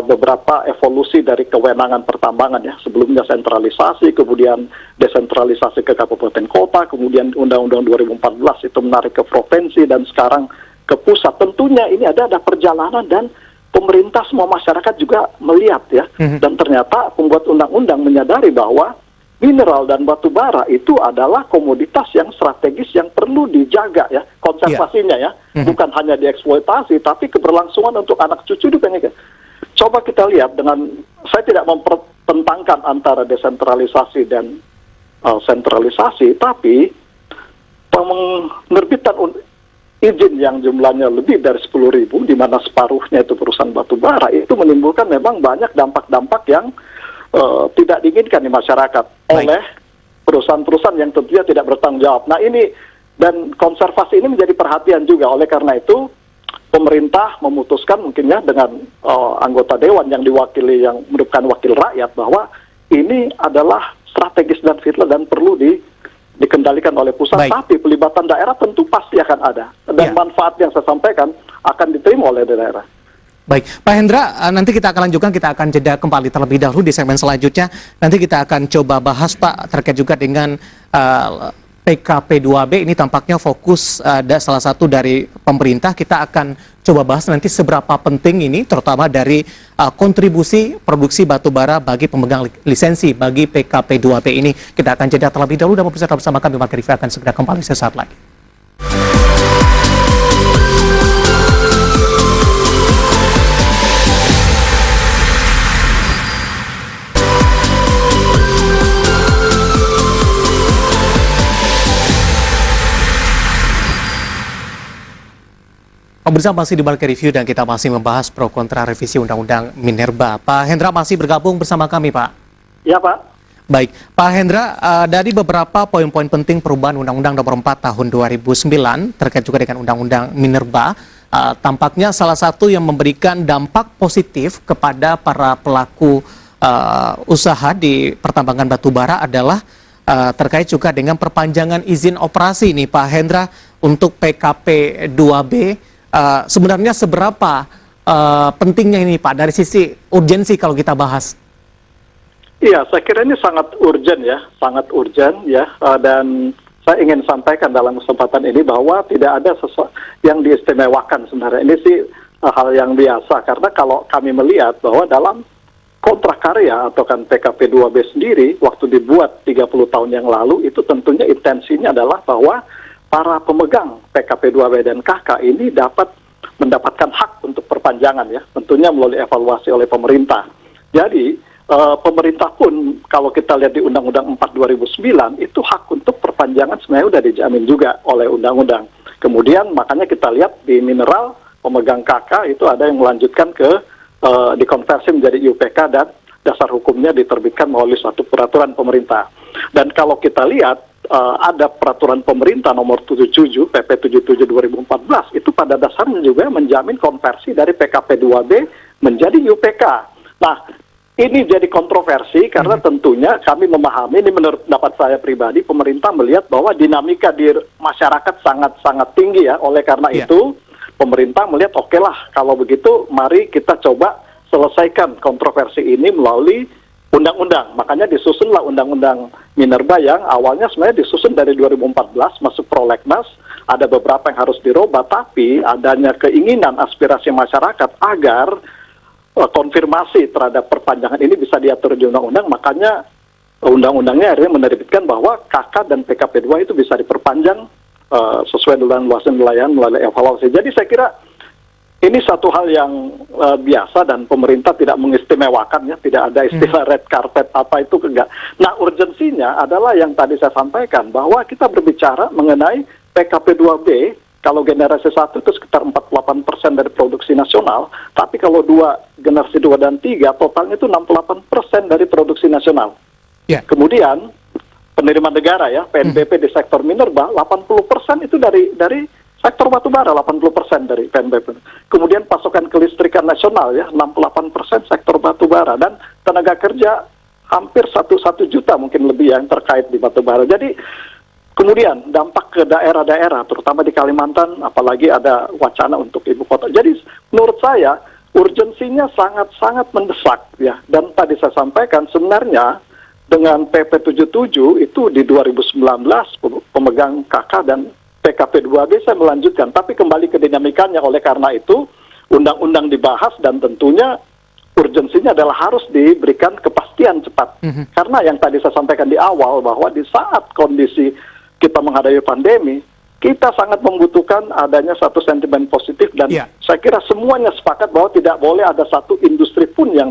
[SPEAKER 4] beberapa evolusi dari kewenangan pertambangan ya. Sebelumnya sentralisasi, kemudian desentralisasi ke kabupaten kota, kemudian Undang-Undang 2014 itu menarik ke provinsi, dan sekarang ke pusat. Tentunya ini ada perjalanan, dan pemerintah, semua masyarakat juga melihat ya. Dan ternyata pembuat undang-undang menyadari bahwa mineral dan batu bara itu adalah komoditas yang strategis yang perlu dijaga ya, konservasinya ya. Bukan hanya dieksploitasi, tapi keberlangsungan untuk anak cucu dipengen. Coba kita lihat dengan, saya tidak mempertentangkan antara desentralisasi dan sentralisasi, tapi penerbitan izin yang jumlahnya lebih dari 10.000, di mana separuhnya itu perusahaan batu bara, itu menimbulkan memang banyak dampak-dampak yang tidak diinginkan di masyarakat oleh perusahaan-perusahaan yang tentunya tidak bertanggung jawab. Nah ini, dan konservasi ini menjadi perhatian juga. Oleh karena itu pemerintah memutuskan mungkin ya dengan anggota dewan yang diwakili, yang merupakan wakil rakyat, bahwa ini adalah strategis dan vital dan perlu dikendalikan oleh pusat, tapi pelibatan daerah tentu pasti akan ada, dan manfaat yang saya sampaikan akan diterima oleh daerah.
[SPEAKER 2] Baik, Pak Hendra, nanti kita akan lanjutkan, kita akan jeda kembali terlebih dahulu di segmen selanjutnya. Nanti kita akan coba bahas, Pak, terkait juga dengan PKP2B. Ini tampaknya fokus ada salah satu dari pemerintah. Kita akan coba bahas nanti seberapa penting ini, terutama dari kontribusi produksi batu bara bagi pemegang lisensi bagi PKP2B ini. Kita akan jeda terlebih dahulu, dan pemirsa tetap bersama kami. Market Review akan segera kembali sesaat lagi. Pemirsa, masih di Market Review dan kita masih membahas pro kontra revisi Undang-Undang Minerba. Pak Hendra masih bergabung bersama kami, Pak.
[SPEAKER 4] Ya, Pak.
[SPEAKER 2] Baik, Pak Hendra, dari beberapa poin-poin penting perubahan Undang-Undang Nomor 4 Tahun 2009 terkait juga dengan Undang-Undang Minerba, tampaknya salah satu yang memberikan dampak positif kepada para pelaku usaha di pertambangan batu bara adalah terkait juga dengan perpanjangan izin operasi nih, Pak Hendra, untuk PKP2B. Sebenarnya seberapa pentingnya ini, Pak, dari sisi urgensi kalau kita bahas?
[SPEAKER 4] Iya, saya kira ini sangat urgent ya, dan saya ingin sampaikan dalam kesempatan ini bahwa tidak ada sesuatu yang diistimewakan sebenarnya. Ini sih hal yang biasa, karena kalau kami melihat bahwa dalam kontrak karya atau kan PKP2B sendiri, waktu dibuat 30 tahun yang lalu, itu tentunya intensinya adalah bahwa para pemegang PKP2B dan KK ini dapat mendapatkan hak untuk perpanjangan ya, tentunya melalui evaluasi oleh pemerintah. Jadi pemerintah pun kalau kita lihat di Undang-Undang 4 2009 itu hak untuk perpanjangan perpanjangan sebenarnya udah dijamin juga oleh undang-undang. Kemudian makanya kita lihat di mineral pemegang KK itu ada yang melanjutkan ke dikonversi menjadi IUPK dan dasar hukumnya diterbitkan melalui suatu peraturan pemerintah. Dan kalau kita lihat ada peraturan pemerintah nomor 77 PP 77 2014 itu pada dasarnya juga menjamin konversi dari PKP 2B menjadi IUPK. Nah, ini jadi kontroversi karena tentunya kami memahami, ini menurut pendapat saya pribadi, pemerintah melihat bahwa dinamika di masyarakat sangat-sangat tinggi ya. Oleh karena itu, pemerintah melihat oke lah, kalau begitu mari kita coba selesaikan kontroversi ini melalui undang-undang. Makanya disusunlah undang-undang minerba yang awalnya sebenarnya disusun dari 2014, masuk prolegnas, ada beberapa yang harus dirubah, tapi adanya keinginan aspirasi masyarakat agar konfirmasi terhadap perpanjangan ini bisa diatur di undang-undang, makanya undang-undangnya akhirnya menerbitkan bahwa KK dan PKP 2 itu bisa diperpanjang sesuai dengan luasan wilayah melalui evaluasi. Jadi saya kira ini satu hal yang biasa dan pemerintah tidak mengistimewakan ya, tidak ada istilah red carpet apa itu enggak. Nah, urgensinya adalah yang tadi saya sampaikan bahwa kita berbicara mengenai PKP 2B. Kalau generasi 1 itu sekitar 48% dari produksi nasional, tapi kalau generasi 2 dan 3 totalnya itu 68% dari produksi nasional.
[SPEAKER 2] Yeah.
[SPEAKER 4] Kemudian penerimaan negara ya, PNBP di sektor minerba 80% itu dari sektor batubara, 80% dari PNBP. Kemudian pasokan kelistrikan nasional ya 68% sektor batubara, dan tenaga kerja hampir 1 juta mungkin lebih yang terkait di batubara. Jadi kemudian dampak ke daerah-daerah, terutama di Kalimantan, apalagi ada wacana untuk ibu kota. Jadi menurut saya urgensinya sangat-sangat mendesak ya. Dan tadi saya sampaikan sebenarnya dengan PP 77 itu di 2019 pemegang KK dan PKP 2B saya melanjutkan. Tapi kembali ke dinamikanya, oleh karena itu undang-undang dibahas dan tentunya urgensinya adalah harus diberikan kepastian cepat. Karena yang tadi saya sampaikan di awal bahwa di saat kondisi kita menghadapi pandemi, kita sangat membutuhkan adanya satu sentimen positif dan saya kira semuanya sepakat bahwa tidak boleh ada satu industri pun yang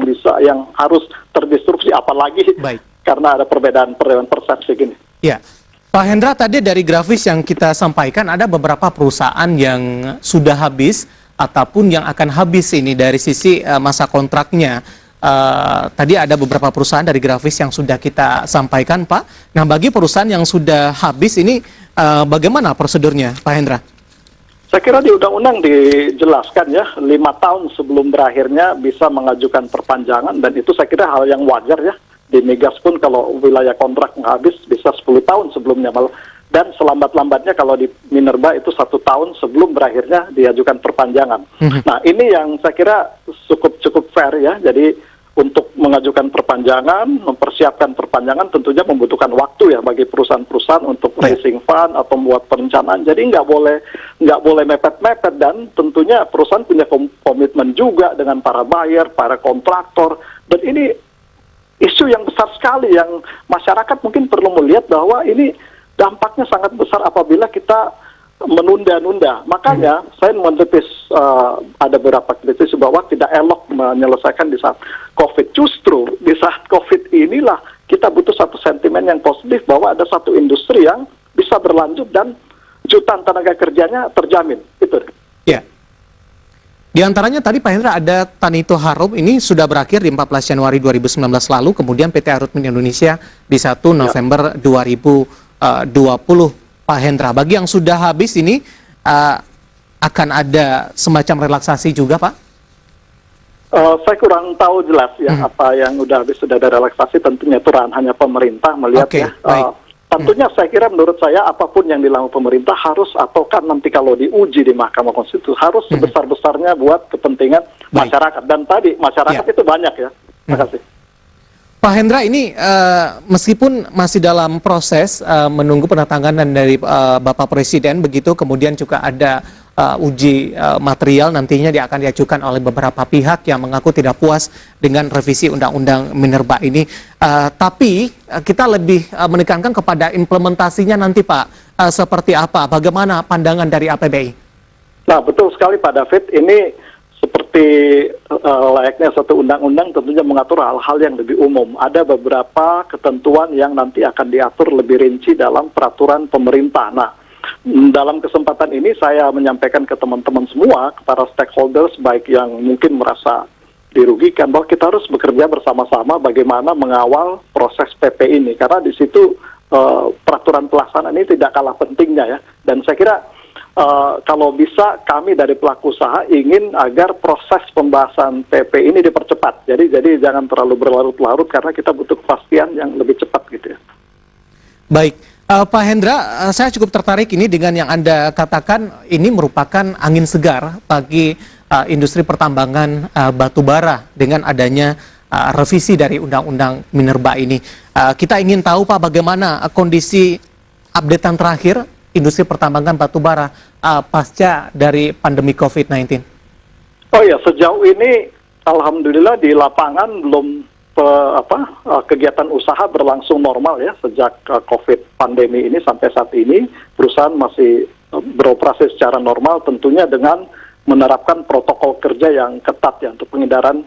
[SPEAKER 4] harus terdisrupsi, apalagi karena ada perbedaan persepsi gini.
[SPEAKER 2] Ya, Pak Hendra, tadi dari grafis yang kita sampaikan ada beberapa perusahaan yang sudah habis ataupun yang akan habis ini dari sisi masa kontraknya. Tadi ada beberapa perusahaan dari grafis yang sudah kita sampaikan, Pak. Nah, bagi perusahaan yang sudah habis ini bagaimana prosedurnya, Pak Hendra?
[SPEAKER 4] Saya kira di undang-undang dijelaskan ya, 5 tahun sebelum berakhirnya bisa mengajukan perpanjangan, dan itu saya kira hal yang wajar ya. Di migas pun kalau wilayah kontrak habis bisa 10 tahun sebelumnya, dan selambat-lambatnya kalau di minerba itu 1 tahun sebelum berakhirnya diajukan perpanjangan. Nah, ini yang saya kira cukup fair ya. Jadi untuk mengajukan perpanjangan, mempersiapkan perpanjangan tentunya membutuhkan waktu ya bagi perusahaan-perusahaan untuk raising fund atau membuat perencanaan. Jadi nggak boleh mepet-mepet, dan tentunya perusahaan punya komitmen juga dengan para buyer, para kontraktor, dan ini isu yang besar sekali yang masyarakat mungkin perlu melihat bahwa ini dampaknya sangat besar apabila kita menunda-nunda. Makanya saya menepis ada beberapa kritis bahwa tidak elok menyelesaikan di saat COVID. Justru di saat COVID inilah kita butuh satu sentimen yang positif bahwa ada satu industri yang bisa berlanjut dan jutaan tenaga kerjanya terjamin. Itu.
[SPEAKER 2] Ya. Di antaranya tadi Pak Hendra ada Tanito Harum, ini sudah berakhir di 14 Januari 2019 lalu, kemudian PT Arutmin Indonesia di 1 November 2020. Pak Hendra, bagi yang sudah habis ini akan ada semacam relaksasi juga, Pak?
[SPEAKER 4] Saya kurang tahu jelas ya apa yang sudah habis, sudah ada relaksasi, tentunya itu hanya pemerintah melihat ya. Tentunya saya kira menurut saya apapun yang dilakukan pemerintah harus, atau kan nanti kalau diuji di Mahkamah Konstitusi harus sebesar-besarnya buat kepentingan masyarakat. Dan tadi masyarakat itu banyak ya. Terima kasih.
[SPEAKER 2] Pak Hendra, ini meskipun masih dalam proses menunggu penandatanganan dari Bapak Presiden, begitu kemudian juga ada uji material nantinya akan diajukan oleh beberapa pihak yang mengaku tidak puas dengan revisi Undang-Undang Minerba ini. Tapi kita lebih menekankan kepada implementasinya nanti, Pak. Seperti apa? Bagaimana pandangan dari APBI?
[SPEAKER 4] Nah, betul sekali Pak David. Ini seperti seperti layaknya satu undang-undang tentunya mengatur hal-hal yang lebih umum. Ada beberapa ketentuan yang nanti akan diatur lebih rinci dalam peraturan pemerintah. Nah, dalam kesempatan ini saya menyampaikan ke teman-teman semua, para stakeholders baik yang mungkin merasa dirugikan, bahwa kita harus bekerja bersama-sama bagaimana mengawal proses PP ini, karena di situ peraturan pelaksanaan ini tidak kalah pentingnya ya. Dan saya kira kalau bisa kami dari pelaku usaha ingin agar proses pembahasan PP ini dipercepat. Jadi jangan terlalu berlarut-larut karena kita butuh kepastian yang lebih cepat gitu ya.
[SPEAKER 2] Baik, Pak Hendra, saya cukup tertarik ini dengan yang Anda katakan ini merupakan angin segar bagi industri pertambangan batu bara dengan adanya revisi dari Undang-Undang Minerba ini. Kita ingin tahu Pak bagaimana kondisi updatean terakhir industri pertambangan batu bara pasca dari pandemi COVID-19.
[SPEAKER 4] Oh ya, sejauh ini alhamdulillah di lapangan belum kegiatan usaha berlangsung normal ya sejak COVID pandemi ini sampai saat ini perusahaan masih beroperasi secara normal tentunya dengan menerapkan protokol kerja yang ketat ya untuk pengindaran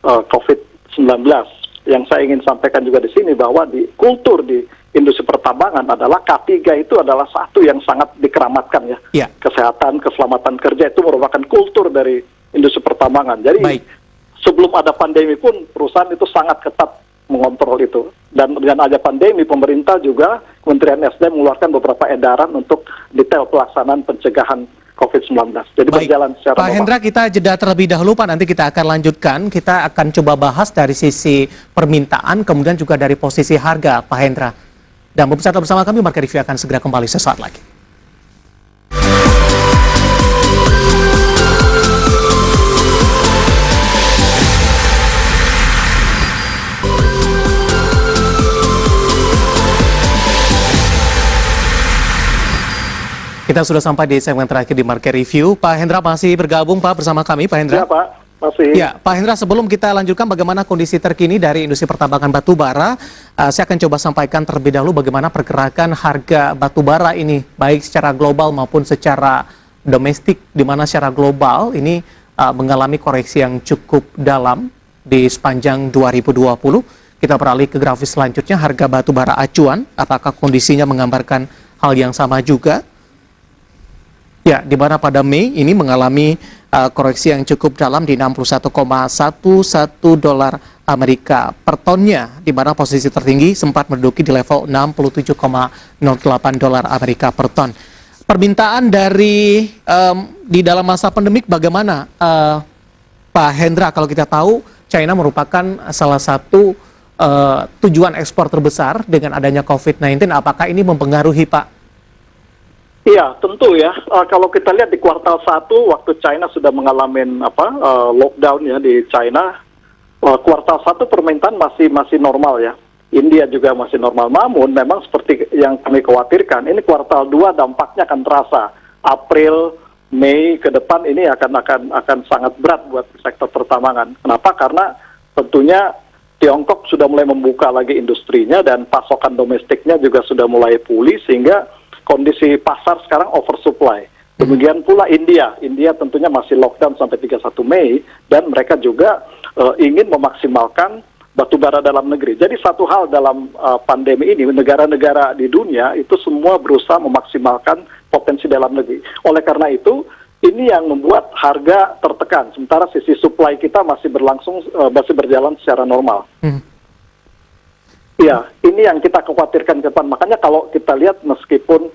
[SPEAKER 4] COVID-19. Yang saya ingin sampaikan juga di sini bahwa di kultur di industri pertambangan adalah K3 itu adalah satu yang sangat dikeramatkan ya. Yeah. Kesehatan, keselamatan kerja itu merupakan kultur dari industri pertambangan. Jadi sebelum ada pandemi pun perusahaan itu sangat ketat mengontrol itu. Dan dengan ada pandemi, pemerintah juga, Kementerian SDM mengeluarkan beberapa edaran untuk detail pelaksanaan pencegahan COVID-19. Jadi berjalan secara
[SPEAKER 2] Pak Hendra, kita jeda terlebih dahulu Pak, nanti kita akan lanjutkan. Kita akan coba bahas dari sisi permintaan, kemudian juga dari posisi harga Pak Hendra. Dan pemirsa bersama kami, Market Review akan segera kembali sesaat lagi. Kita sudah sampai di segmen terakhir di Market Review. Pak Hendra masih bergabung Pak bersama kami, Pak Hendra.
[SPEAKER 4] Ya Pak, masih.
[SPEAKER 2] Ya, Pak Hendra, sebelum kita lanjutkan bagaimana kondisi terkini dari industri pertambangan batu bara, saya akan coba sampaikan terlebih dahulu bagaimana pergerakan harga batu bara ini, baik secara global maupun secara domestik, di mana secara global ini mengalami koreksi yang cukup dalam di sepanjang 2020. Kita beralih ke grafis selanjutnya, harga batu bara acuan, apakah kondisinya menggambarkan hal yang sama juga? Ya, di mana pada Mei ini mengalami koreksi yang cukup dalam di 61,11 dolar Amerika per tonnya, di mana posisi tertinggi sempat menduduki di level 67,08 dolar Amerika per ton. Permintaan dari di dalam masa pandemik bagaimana, Pak Hendra? Kalau kita tahu China merupakan salah satu tujuan ekspor terbesar dengan adanya COVID-19, apakah ini mempengaruhi Pak?
[SPEAKER 4] Iya, tentu ya. Kalau kita lihat di kuartal 1, waktu China sudah mengalami lockdown ya di China, kuartal 1 permintaan masih normal ya. India juga masih normal. Namun memang seperti yang kami khawatirkan, ini kuartal 2 dampaknya akan terasa. April, Mei ke depan ini akan sangat berat buat sektor pertambangan. Kenapa? Karena tentunya Tiongkok sudah mulai membuka lagi industrinya dan pasokan domestiknya juga sudah mulai pulih sehingga kondisi pasar sekarang oversupply. Demikian pula India tentunya masih lockdown sampai 31 Mei dan mereka juga ingin memaksimalkan batubara dalam negeri. Jadi satu hal dalam pandemi ini, negara-negara di dunia itu semua berusaha memaksimalkan potensi dalam negeri. Oleh karena itu, ini yang membuat harga tertekan. Sementara sisi supply kita masih berjalan secara normal. Ya, ini yang kita khawatirkan ke depan. Makanya kalau kita lihat meskipun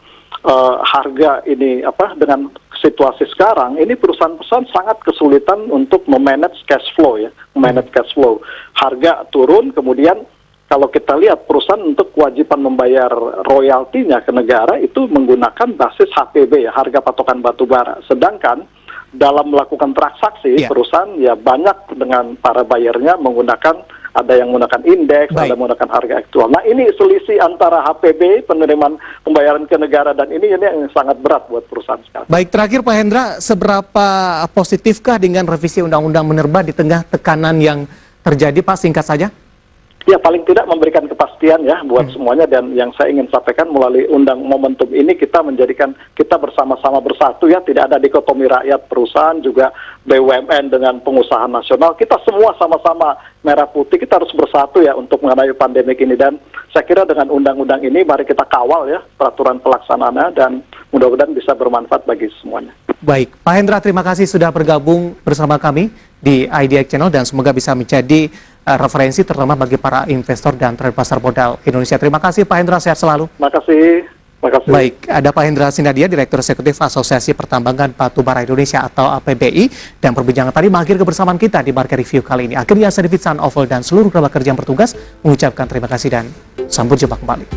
[SPEAKER 4] harga ini dengan situasi sekarang, ini perusahaan-perusahaan sangat kesulitan untuk memanage cash flow ya, cash flow. Harga turun, kemudian kalau kita lihat perusahaan untuk kewajiban membayar royaltinya ke negara itu menggunakan basis HPB ya, harga patokan batu bara. Sedangkan dalam melakukan transaksi perusahaan ya banyak dengan para bayarnya menggunakan, ada yang menggunakan indeks, ada yang menggunakan harga aktual. Nah ini selisih antara HPB, penerimaan pembayaran ke negara, dan ini yang sangat berat buat perusahaan sekarang.
[SPEAKER 2] Baik, terakhir Pak Hendra, seberapa positifkah dengan revisi Undang-Undang Minerba di tengah tekanan yang terjadi Pak, singkat saja?
[SPEAKER 4] Ya, paling tidak memberikan kepastian ya buat semuanya, dan yang saya ingin sampaikan melalui undang momentum ini kita menjadikan kita bersama-sama bersatu ya, tidak ada dikotomi rakyat, perusahaan, juga BUMN dengan pengusaha nasional. Kita semua sama-sama merah putih, kita harus bersatu ya untuk menghadapi pandemik ini, dan saya kira dengan undang-undang ini mari kita kawal ya peraturan pelaksanaannya, dan mudah-mudahan bisa bermanfaat bagi semuanya.
[SPEAKER 2] Baik, Pak Hendra, terima kasih sudah bergabung bersama kami di IDX Channel dan semoga bisa menjadi referensi terutama bagi para investor dan trader pasar modal Indonesia. Terima kasih Pak Hendra, sehat selalu.
[SPEAKER 4] Terima kasih.
[SPEAKER 2] Baik, ada Pak Hendra Sinadia, Direktur Eksekutif Asosiasi Pertambangan Batubara Indonesia atau APBI, dan perbincangan tadi mengakhiri kebersamaan kita di Market Review kali ini. Akhirnya saya David San Oval dan seluruh kerabat kerja yang bertugas mengucapkan terima kasih dan sampai jumpa kembali.